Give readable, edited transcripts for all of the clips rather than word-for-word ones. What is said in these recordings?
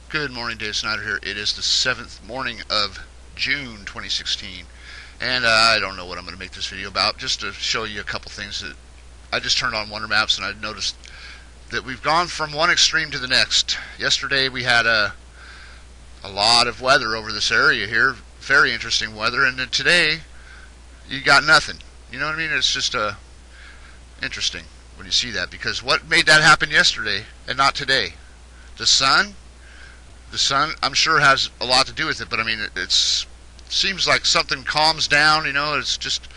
Good morning, Dave Snyder here. It is the 7th morning of June 2016, and I don't know what I'm going to make this video about, just to show you a couple things that I just turned on Wonder Maps and I noticed that we've gone from one extreme to the next. Yesterday we had a lot of weather over this area here, very interesting weather, and then today you got nothing. You know what I mean? It's just interesting when you see that, because what made that happen yesterday and not today? The sun? The sun, I'm sure, has a lot to do with it, but I mean, it seems like something calms down, you know, it's just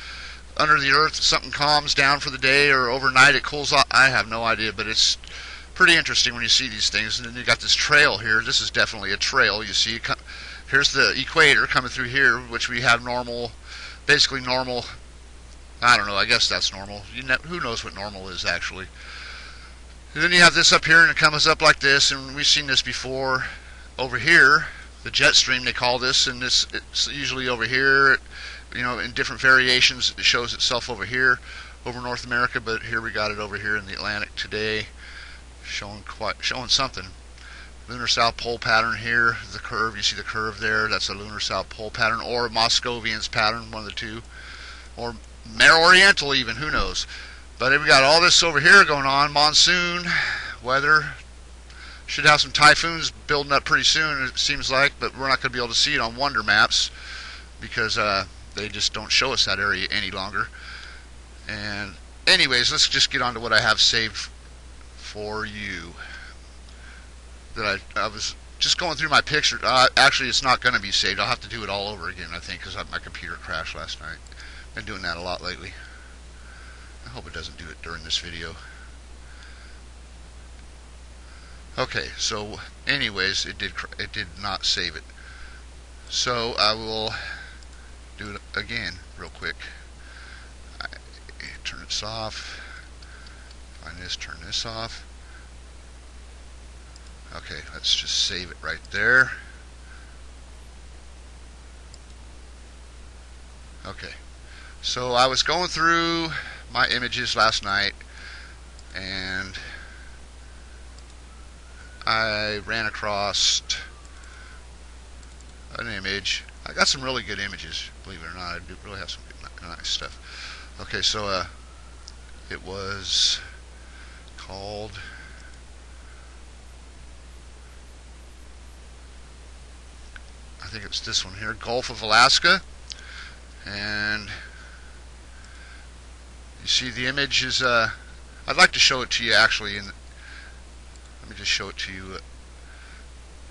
under the earth, something calms down for the day, or overnight it cools off. I have no idea, but it's pretty interesting when you see these things. And then you got this trail here. This is definitely a trail. You see, here's the equator coming through here, which we have normal, basically normal, I don't know, I guess that's normal. Who knows what normal is, actually. And then you have this up here, and it comes up like this, and we've seen this before. Over here, the jet stream they call this, and it's usually over here, you know, in different variations. It shows itself over here, over North America, but here we got it over here in the Atlantic today, showing something. Lunar South Pole pattern here, the curve, you see the curve there, that's a Lunar South Pole pattern, or Moscovian's pattern, one of the two, or Mare Oriental even, who knows. But we got all this over here going on, monsoon, weather. Should have some typhoons building up pretty soon, it seems like, but we're not going to be able to see it on Wonder Maps because they just don't show us that area any longer. And anyways, let's just get on to what I have saved for you. That I was just going through my picture. Actually, it's not going to be saved. I'll have to do it all over again, I think, because my computer crashed last night. Been doing that a lot lately. I hope it doesn't do it during this video. Okay, so anyways, it did not save it. So I will do it again real quick. Turn this off. Find this, turn this off. Okay, let's just save it right there. Okay, so I was going through my images last night, and I ran across an image. I got some really good images, believe it or not. I do really have some good, nice stuff. Okay, so it was called, I think it's this one here, Gulf of Alaska. And you see the image is, I'd like to show it to you actually in. Let me just show it to you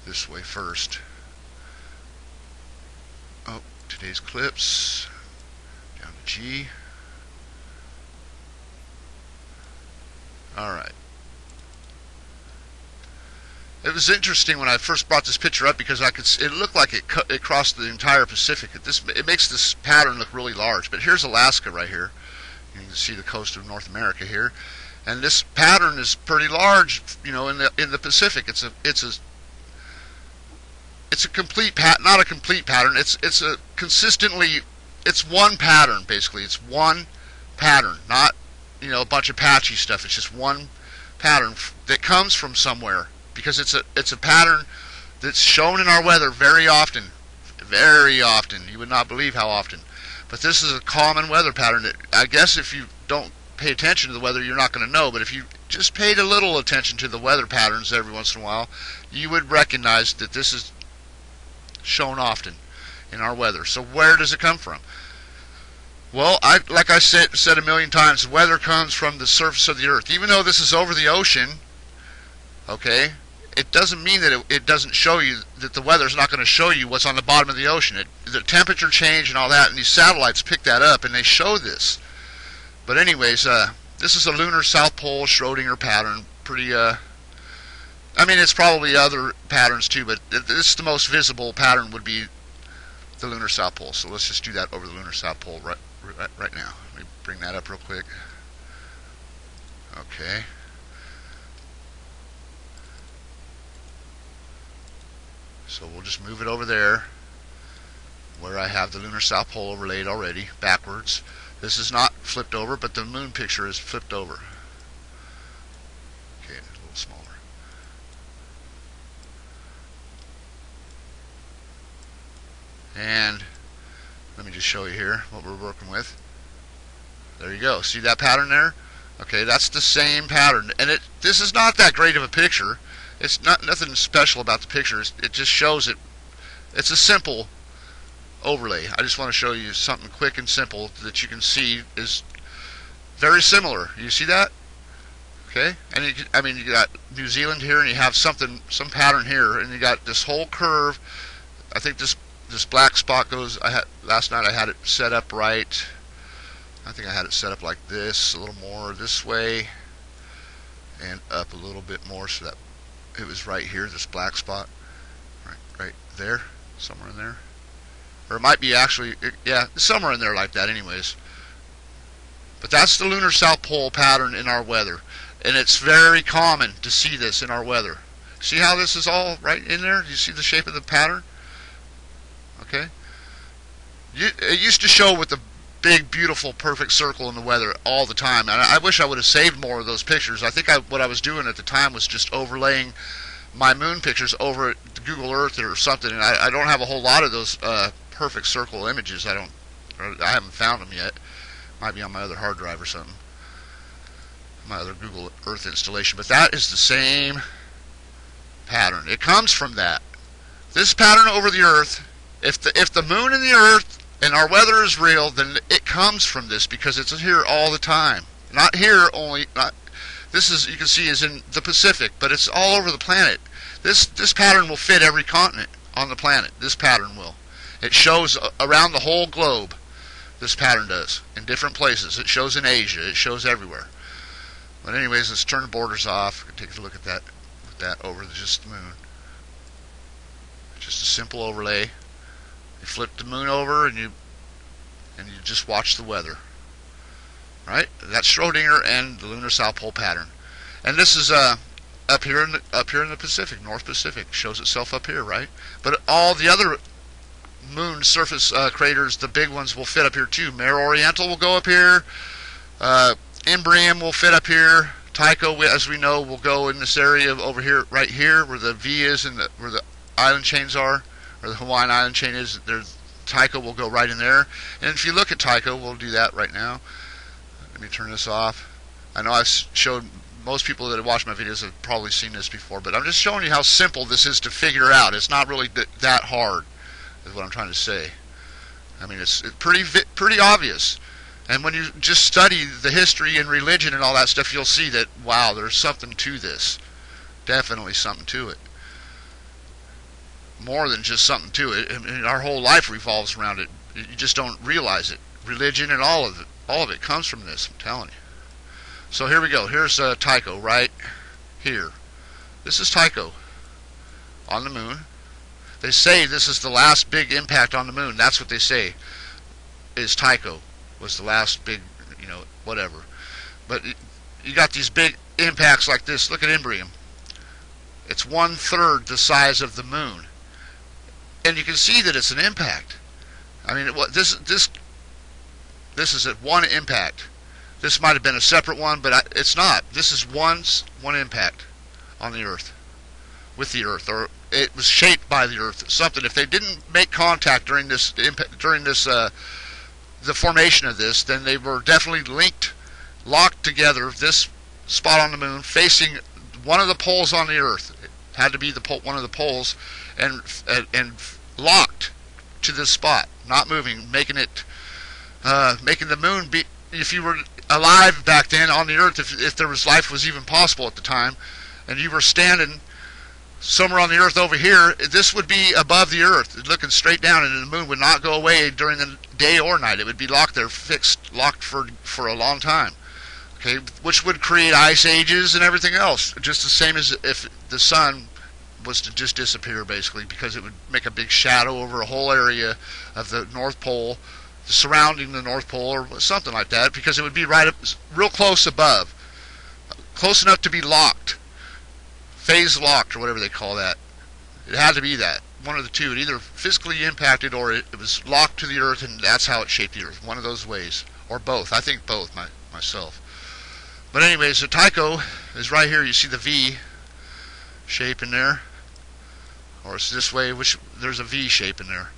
this way first. Oh, today's clips, down to G. Alright. It was interesting when I first brought this picture up because it looked like it crossed the entire Pacific. It makes this pattern look really large. But here's Alaska right here. You can see the coast of North America here. And this pattern is pretty large, you know, in the Pacific. It's a complete not a complete pattern. It's a consistently, it's one pattern basically. It's one pattern, not, you know, a bunch of patchy stuff. It's just one pattern that comes from somewhere, because it's a pattern that's shown in our weather very often, very often. You would not believe how often. But this is a common weather pattern that, I guess, if you don't pay attention to the weather, you're not going to know. But if you just paid a little attention to the weather patterns every once in a while, you would recognize that this is shown often in our weather. So where does it come from? Well, like I said a million times, weather comes from the surface of the earth. Even though this is over the ocean, okay, it doesn't mean that it doesn't show you, that the weather's not going to show you what's on the bottom of the ocean. The temperature change and all that, and these satellites pick that up and they show this. But anyways, this is a Lunar South Pole Schrodinger pattern. Pretty, I mean, it's probably other patterns too, but this is the most visible pattern would be the Lunar South Pole. So let's just do that over the Lunar South Pole right now. Let me bring that up real quick. Okay. So we'll just move it over there where I have the Lunar South Pole overlaid already, backwards. This is not flipped over, but the moon picture is flipped over. Okay, a little smaller. And let me just show you here what we're working with. There you go. See that pattern there? Okay, that's the same pattern. And this is not that great of a picture. It's not nothing special about the pictures. It just shows it. It's a simple overlay. I just want to show you something quick and simple that you can see is very similar. You see that? Okay, and you got New Zealand here, and you have some pattern here, and you got this whole curve. I think this black spot goes. Last night I had it set up right. I think I had it set up like this, a little more this way, and up a little bit more, so that it was right here. This black spot, right there, somewhere in there, or it might be actually, yeah, somewhere in there like that. Anyways, but that's the lunar South Pole pattern in our weather. And it's very common to see this in our weather. See how this is all right in there? Do you see the shape of the pattern? Okay. It used to show with the big, beautiful, perfect circle in the weather all the time. And I wish I would have saved more of those pictures. I think what I was doing at the time was just overlaying my moon pictures over Google Earth or something. And I don't have a whole lot of those perfect circle images. I haven't found them yet. Might be on my other hard drive or something. My other Google Earth installation, but that is the same pattern. It comes from that. This pattern over the Earth, if the moon and the Earth and our weather is real, then it comes from this, because it's here all the time. Not here only. This is, you can see, is in the Pacific, but it's all over the planet. This pattern will fit every continent on the planet. This pattern will. It shows around the whole globe. This pattern does in different places. It shows in Asia. It shows everywhere. But anyways, let's turn the borders off. Take a look at that over just the moon. Just a simple overlay. You flip the moon over and you just watch the weather. Right? That's Schrodinger and the lunar South Pole pattern. And this is up here in the Pacific, North Pacific. Shows itself up here, right? But all the other moon surface craters, the big ones, will fit up here too. Mare Oriental will go up here. Imbrium will fit up here. Tycho, as we know, will go in this area over here, right here, where the V is and where the island chains are, or the Hawaiian island chain is. Tycho will go right in there. And if you look at Tycho, we'll do that right now. Let me turn this off. I know I've showed most people that have watched my videos have probably seen this before, but I'm just showing you how simple this is to figure out. It's not really that hard, is what I'm trying to say. I mean, it's pretty obvious. And when you just study the history and religion and all that stuff, you'll see that, wow, there's something to this. Definitely something to it. More than just something to it. I mean, our whole life revolves around it. You just don't realize it. Religion and all of it comes from this, I'm telling you. So here we go. Here's Tycho right here. This is Tycho on the moon. They say this is the last big impact on the moon. That's what they say, is Tycho was the last big, whatever. But you got these big impacts like this. Look at Imbrium. It's 1/3 the size of the moon, and you can see that it's an impact. I mean, this is at one impact. This might have been a separate one, but it's not. This is one impact on the Earth, with the Earth, or it was shaped by the Earth. Something. If they didn't make contact during this the formation of this, then they were definitely locked together. This spot on the moon facing one of the poles on the Earth. It had to be one of the poles, and locked to this spot, not moving, making the moon be. If you were alive back then on the Earth, if there was life was even possible at the time, and you were standing somewhere on the Earth over here, this would be above the Earth, looking straight down, and the moon would not go away during the day or night. It would be locked there, locked for a long time. Okay, which would create ice ages and everything else, just the same as if the sun was to just disappear, basically, because it would make a big shadow over a whole area of the North Pole, surrounding the North Pole, or something like that, because it would be right up, real close above, close enough to be locked. Phase locked, or whatever they call that. It had to be that. One of the two. It either physically impacted, or it was locked to the Earth, and that's how it shaped the Earth. One of those ways. Or both. I think both, myself. But anyways, so Tycho is right here. You see the V shape in there. Or it's this way, which there's a V shape in there.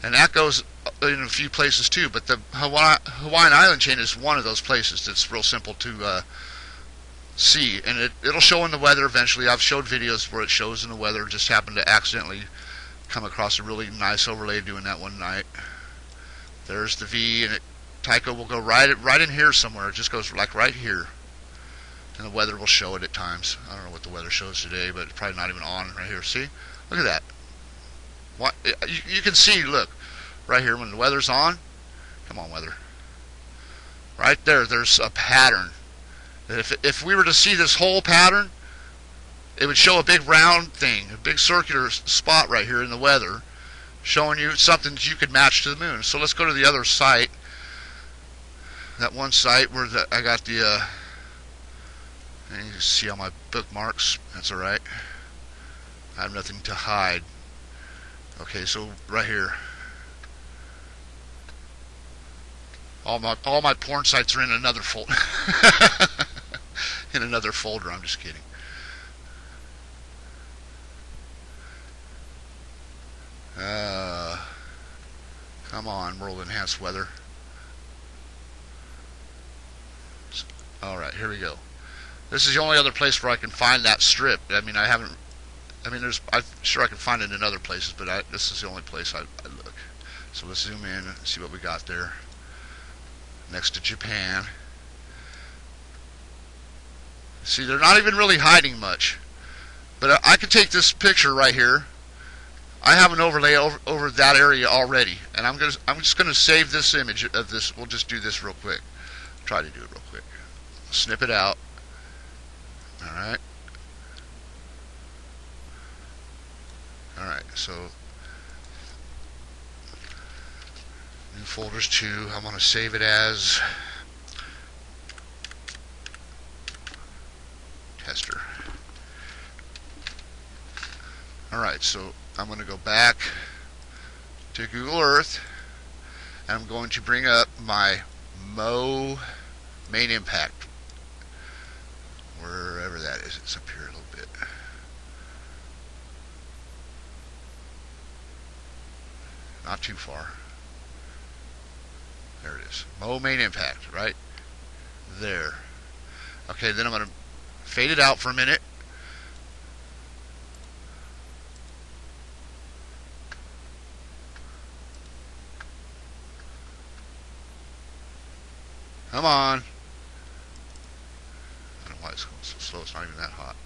And that goes in a few places too, but the Hawaiian Island chain is one of those places that's real simple to see, and it'll show in the weather eventually. I've showed videos where it shows in the weather. Just happened to accidentally come across a really nice overlay doing that one night. There's the V, and Tycho will go right in here somewhere. It just goes like right here, and the weather will show it at times. I don't know what the weather shows today, but it's probably not even on right here. See, look at that. What you can see, look right here when the weather's on. Come on, weather. Right there, there's a pattern. If we were to see this whole pattern, it would show a big round thing, a big circular spot right here in the weather, showing you something that you could match to the moon. So let's go to the other site. That one site where I got the and you can see all my bookmarks. That's alright. I have nothing to hide. Okay, so right here, all my porn sites are in another folder. In another folder. I'm just kidding. Come on, world enhanced weather. Alright, here we go. This is the only other place where I can find that strip. I'm sure I can find it in other places, but this is the only place I look. So let's zoom in and see what we got there. Next to Japan. See, they're not even really hiding much. But I could take this picture right here. I have an overlay over that area already, and I'm just gonna save this image of this. We'll just do this real quick. Try to do it real quick. Snip it out. All right. All right. So new folders 2. I'm gonna save it as tester. Alright, so I'm going to go back to Google Earth, and I'm going to bring up my Mo main impact, wherever that is. It's up here a little bit. Not too far. There it is. Mo main impact, right there. Okay, then I'm going to fade it out for a minute. Come on. I don't know why it's going so slow. It's not even that hot.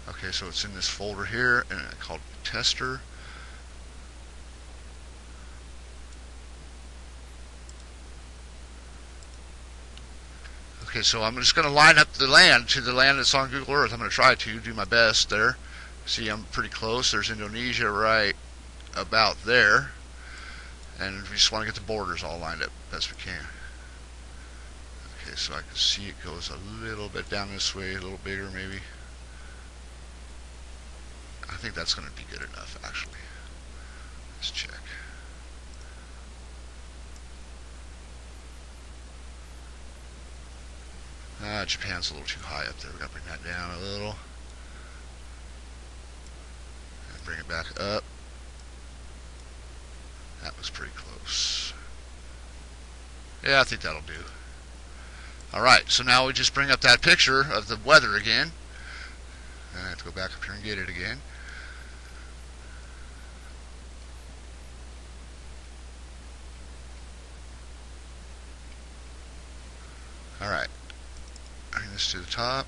Okay, so it's in this folder here, and it's called tester. Okay, so I'm just going to line up the land to the land that's on Google Earth. I'm going to try to do my best there. See, I'm pretty close. There's Indonesia right about there. And we just want to get the borders all lined up best we can. Okay, so I can see it goes a little bit down this way, a little bigger maybe. I think that's going to be good enough, actually. Let's check. Japan's a little too high up there. We've got to bring that down a little. And bring it back up. That was pretty close. Yeah, I think that'll do. Alright, so now we just bring up that picture of the weather again. I have to go back up here and get it again. Alright. Bring this to the top.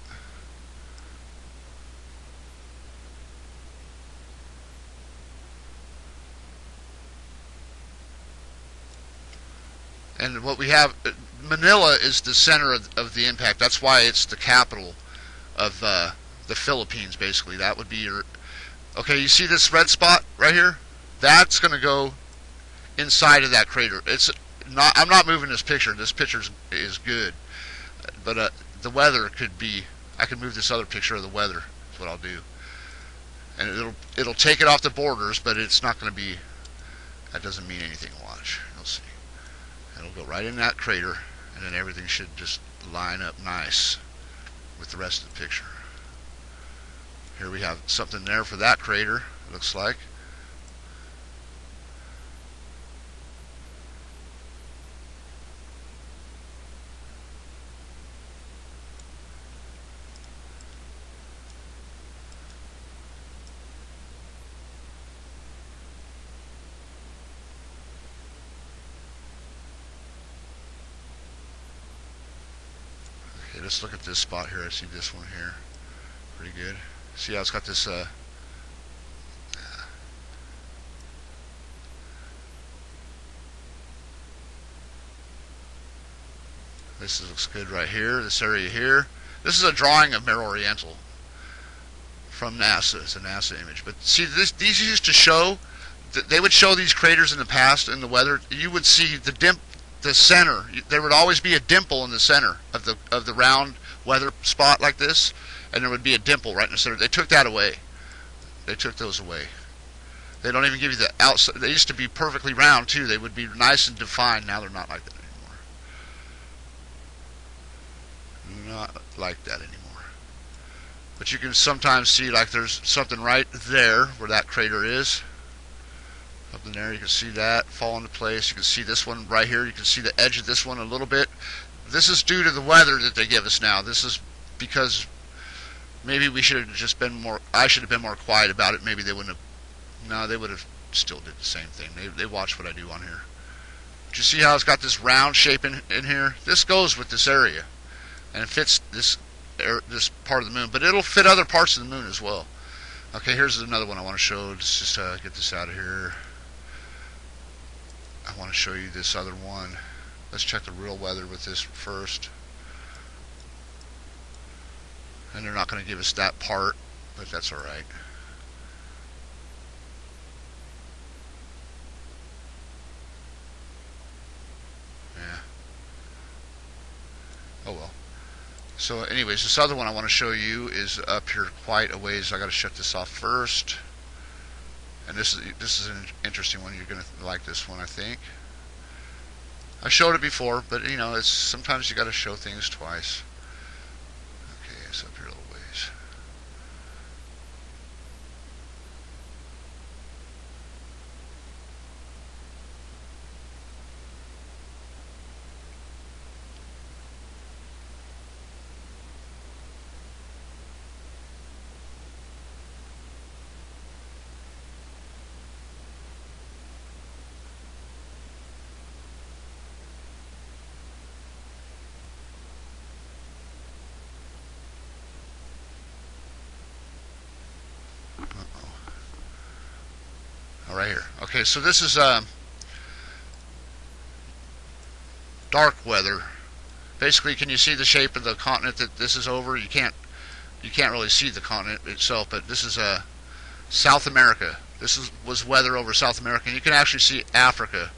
And what we have, Manila is the center of the impact. That's why it's the capital of the Philippines, basically. That would be your... Okay, you see this red spot right here? That's going to go inside of that crater. It's not. I'm not moving this picture. This picture is good. But the weather could be... I can move this other picture of the weather. That's what I'll do. And it'll take it off the borders, but it's not going to be... That doesn't mean anything. Watch. You'll see. It'll go right in that crater, and then everything should just line up nice with the rest of the picture. Here we have something there for that crater, it looks like. let's look at this spot here. I see this one here. Pretty good. See how it's got this this looks good right here, this area here. This is a drawing of Mare Oriental from NASA. It's a NASA image. But see, these used to show, they would show these craters in the past in the weather. You would see the center. There would always be a dimple in the center of the round weather spot like this, and there would be a dimple right in the center. They took that away. They took those away. They don't even give you the outside. They used to be perfectly round too. They would be nice and defined. Now they're not like that anymore. Not like that anymore. But you can sometimes see like there's something right there where that crater is. Up in there, you can see that fall into place. You can see this one right here. You can see the edge of this one a little bit. This is due to the weather that they give us now. This is because maybe we should have just been more. I should have been more quiet about it. Maybe they wouldn't have. No, they would have still did the same thing. They watch what I do on here. Do you see how it's got this round shape in here? This goes with this area, and it fits this part of the moon. But it'll fit other parts of the moon as well. Okay, here's another one I want to show. Let's just get this out of here. I want to show you this other one. Let's check the real weather with this first. And they're not going to give us that part, but that's alright. Yeah. Oh well. So anyways, this other one I want to show you is up here quite a ways. I got to shut this off first. And this is an interesting one. You're going to like this one, I think. I showed it before, but you know, it's sometimes you got to show things twice. Okay, it's up here a little ways. Right here. Okay, so this is dark weather. Basically, can you see the shape of the continent that this is over? You can't really see the continent itself, but this is South America. This was weather over South America, and you can actually see Africa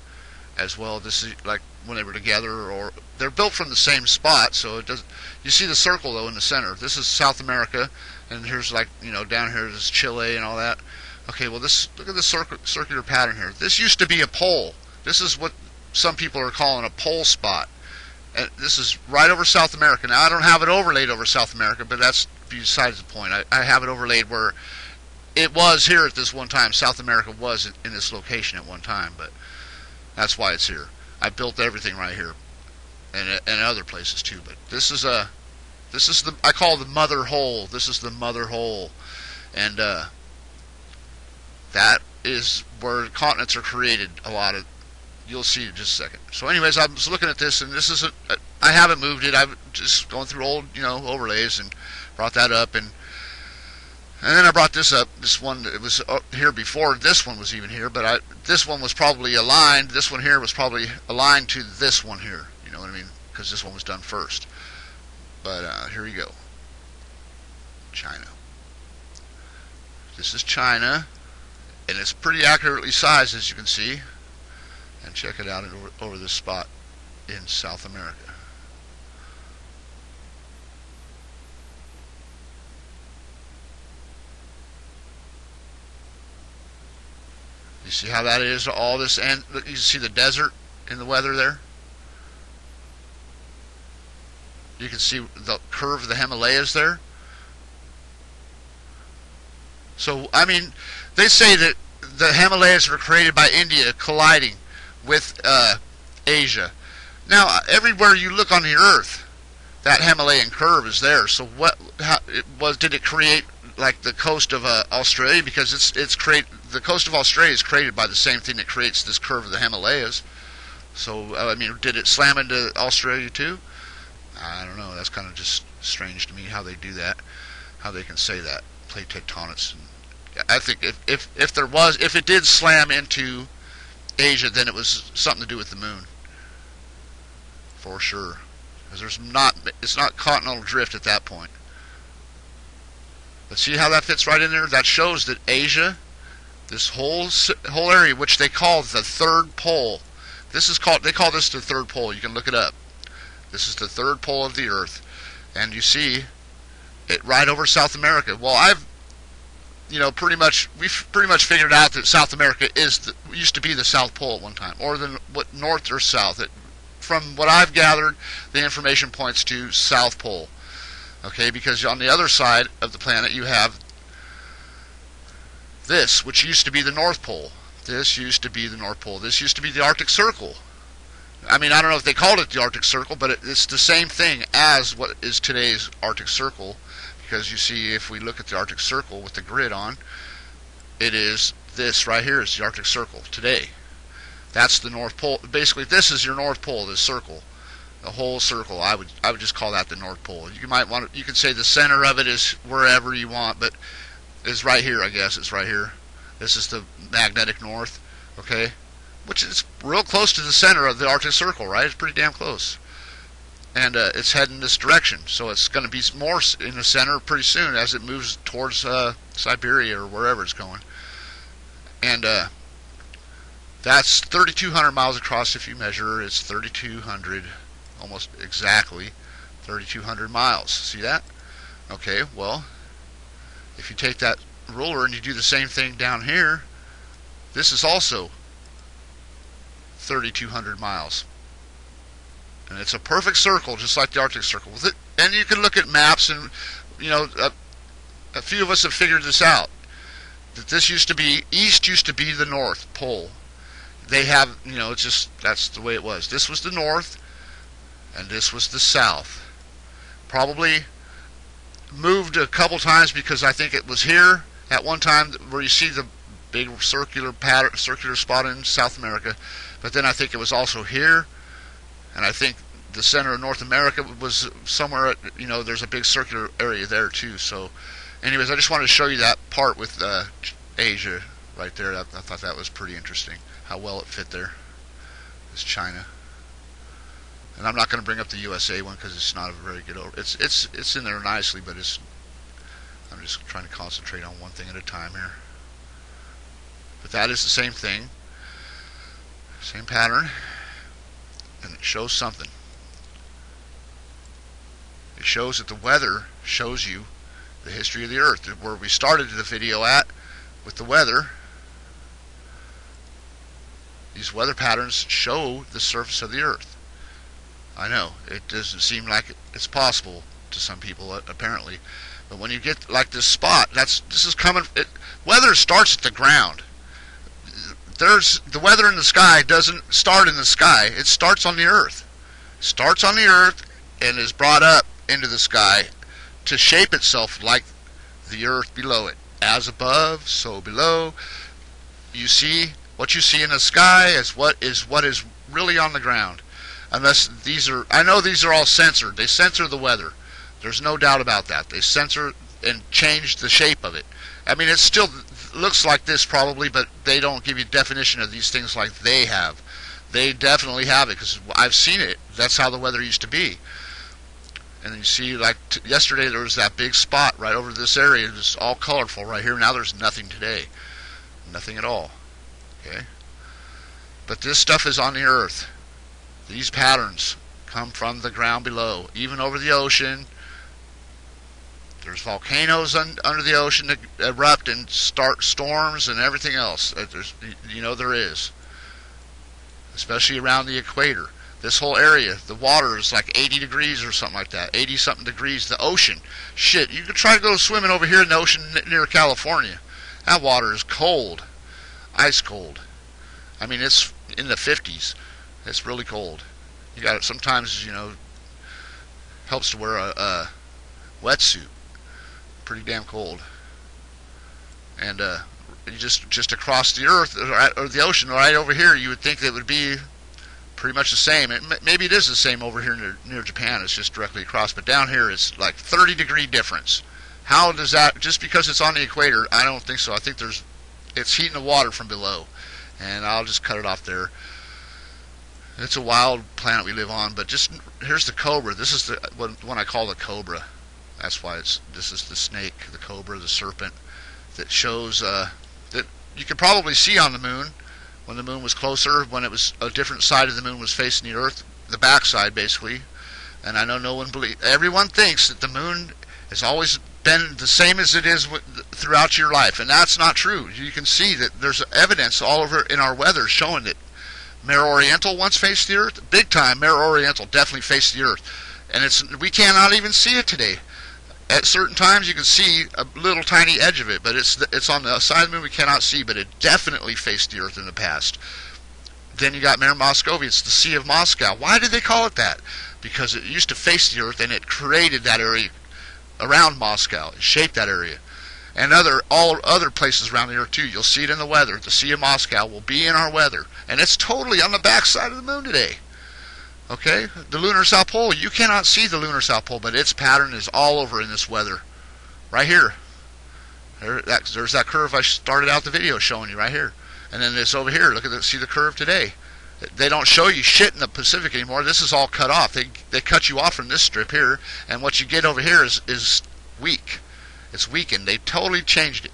as well. This is like when they were together, or they're built from the same spot, so it does. You see the circle though in the center. This is South America, and here's like, you know, down here is Chile and all that. Okay, well, look at this circular pattern here. This used to be a pole. This is what some people are calling a pole spot. And this is right over South America. Now, I don't have it overlaid over South America, but that's besides the point. I have it overlaid where it was here at this one time. South America was in this location at one time, but that's why it's here. I built everything right here, and other places too. But this is the I call the mother hole. This is the mother hole, and that is where continents are created. A lot of, you'll see in just a second. So anyways, I was looking at this, and this is I haven't moved it. I'm just going through old, you know, overlays, and brought that up, and then I brought this up. This one that was here before this one was even here, but this one was probably aligned. This one here was probably aligned to this one here. You know what I mean? Because this one was done first. But here we go. China. This is China. And it's pretty accurately sized, as you can see. And check it out over this spot in South America. You see how that is? All this, and you see the desert in the weather there. You can see the curve of the Himalayas there. So, I mean, they say that the Himalayas were created by India colliding with Asia. Now, everywhere you look on the Earth, that Himalayan curve is there. So, did it create like the coast of Australia? Because the coast of Australia is created by the same thing that creates this curve of the Himalayas. So, I mean, did it slam into Australia too? I don't know. That's kind of just strange to me how they do that, how they can say that, plate tectonics. I think if it did slam into Asia, then it was something to do with the moon, for sure. Because it's not continental drift at that point. But see how that fits right in there? That shows that Asia, this whole area, which they call the third pole, they call this the third pole. You can look it up. This is the third pole of the Earth, and you see it right over South America. Well, we've pretty much figured out that South America used to be the South Pole at one time, or north or south. From what I've gathered, the information points to South Pole. Okay, because on the other side of the planet you have this, which used to be the North Pole. This used to be the North Pole. This used to be the Arctic Circle. I mean, I don't know if they called it the Arctic Circle, but it's the same thing as what is today's Arctic Circle. Because you see, if we look at the Arctic Circle with the grid on, it is this right here is the Arctic Circle today. That's the North Pole. Basically, this is your North Pole, this circle. The whole circle. I would just call that the North Pole. You could say the center of it is wherever you want, but it's right here, I guess. It's right here. This is the magnetic north, okay? Which is real close to the center of the Arctic Circle, right? It's pretty damn close. And it's heading this direction, so it's going to be more in the center pretty soon as it moves towards Siberia or wherever it's going. And that's 3,200 miles across if you measure. It's 3,200, almost exactly 3,200 miles. See that? Okay, well, if you take that ruler and you do the same thing down here, this is also 3,200 miles. And it's a perfect circle, just like the Arctic Circle. And you can look at maps, and a few of us have figured this out. That this east used to be the North Pole. They have, it's just, that's the way it was. This was the North, and this was the South. Probably moved a couple times because I think it was here at one time where you see the big circular spot in South America. But then I think it was also here. And I think the center of North America was somewhere, there's a big circular area there too. So anyways, I just wanted to show you that part with Asia right there. I thought that was pretty interesting, how well it fit there. It's China. And I'm not going to bring up the USA one because it's not a very good it's in there nicely, but I'm just trying to concentrate on one thing at a time here. But that is the same thing. Same pattern. And it shows something. It shows that the weather shows you the history of the Earth. Where we started the video at with the weather, these weather patterns show the surface of the Earth. I know, it doesn't seem like it's possible to some people, apparently. But when you get like this spot, weather starts at the ground. The weather in the sky doesn't start in the sky. It starts on the Earth. It starts on the Earth and is brought up into the sky to shape itself like the Earth below it. As above, so below. You see what you see in the sky is what is really on the ground. Unless I know these are all censored. They censor the weather. There's no doubt about that. They censor and change the shape of it. I mean, it still looks like this probably, but they don't give you a definition of these things like they have. They definitely have it because I've seen it. That's how the weather used to be. And then you see, like yesterday, there was that big spot right over this area. It's all colorful right here. Now there's nothing today. Nothing at all. Okay? But this stuff is on the Earth. These patterns come from the ground below, even over the ocean. There's volcanoes under the ocean that erupt and start storms and everything else. There is. Especially around the equator. This whole area, the water is like 80 degrees or something like that. 80-something degrees. The ocean. Shit, you could try to go swimming over here in the ocean near California. That water is cold. Ice cold. I mean, it's in the 50s. It's really cold. You got it. Sometimes, helps to wear a wetsuit. Pretty damn cold. And you just across the Earth or the ocean right over here, you would think that it would be pretty much the same. Maybe it is the same over here near Japan. It's just directly across. But down here, it's like 30-degree difference. How does that? Just because it's on the equator, I don't think so. I think it's heating the water from below, and I'll just cut it off there. It's a wild planet we live on. But just here's the cobra. This is the one I call the cobra. That's why this is the snake, the cobra, the serpent that shows that you could probably see on the moon. When the moon was closer, when it was a different side of the moon was facing the Earth, the backside basically. And I know no one everyone thinks that the moon has always been the same as it is throughout your life, and that's not true. You can see that there's evidence all over in our weather showing that Mare Oriental once faced the Earth, big time. Mare Oriental definitely faced the Earth, and we cannot even see it today. At certain times you can see a little tiny edge of it, but it's on the side of the moon we cannot see, but it definitely faced the Earth in the past. Then you got Mare Moscovi, it's the Sea of Moscow. Why did they call it that? Because it used to face the Earth and it created that area around Moscow. It shaped that area. And all other places around the Earth too. You'll see it in the weather. The Sea of Moscow will be in our weather. And it's totally on the back side of the moon today. Okay, the lunar South Pole, you cannot see the lunar South Pole, but its pattern is all over in this weather. Right here. There's that curve I started out the video showing you right here. And then it's over here. Look at see the curve today. They don't show you shit in the Pacific anymore. This is all cut off. They cut you off from this strip here, and what you get over here is weak. It's weakened. They totally changed it.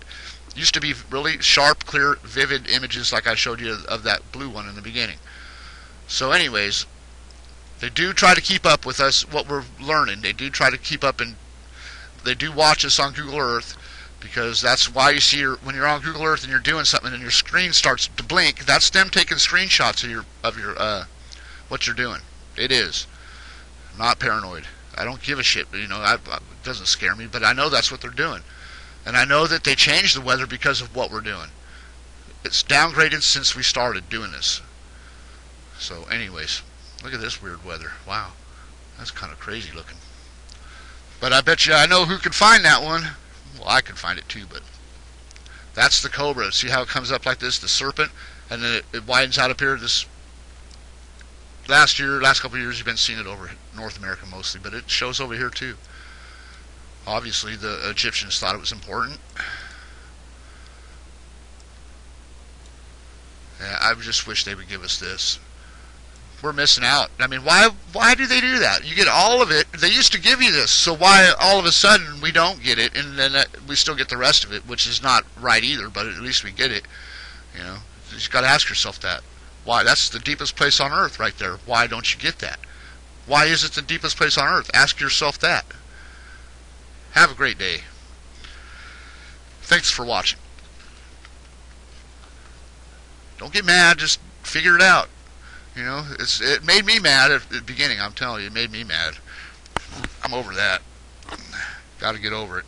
Used to be really sharp, clear, vivid images like I showed you of that blue one in the beginning. So anyways, they do try to keep up with us, what we're learning. They do try to keep up, and they do watch us on Google Earth, because that's why you see when you're on Google Earth and you're doing something and your screen starts to blink, that's them taking screenshots of your what you're doing. It is. I'm not paranoid. I don't give a shit. It doesn't scare me, but I know that's what they're doing. And I know that they changed the weather because of what we're doing. It's downgraded since we started doing this. So anyways, look at this weird weather. Wow. That's kind of crazy looking. But I bet you I know who could find that one. Well, I could find it too, but that's the cobra. See how it comes up like this, the serpent, and then it widens out up here. This last couple of years, you've been seeing it over North America mostly, but it shows over here too. Obviously, the Egyptians thought it was important. Yeah, I just wish they would give us this. We're missing out. I mean, why do they do that? You get all of it. They used to give you this, so why all of a sudden we don't get it, and then we still get the rest of it, which is not right either, but at least we get it. You just got to ask yourself that. Why? That's the deepest place on Earth right there. Why don't you get that? Why is it the deepest place on Earth? Ask yourself that. Have a great day. Thanks for watching. Don't get mad. Just figure it out. It made me mad at the beginning. I'm telling you, it made me mad. I'm over that. Got to get over it.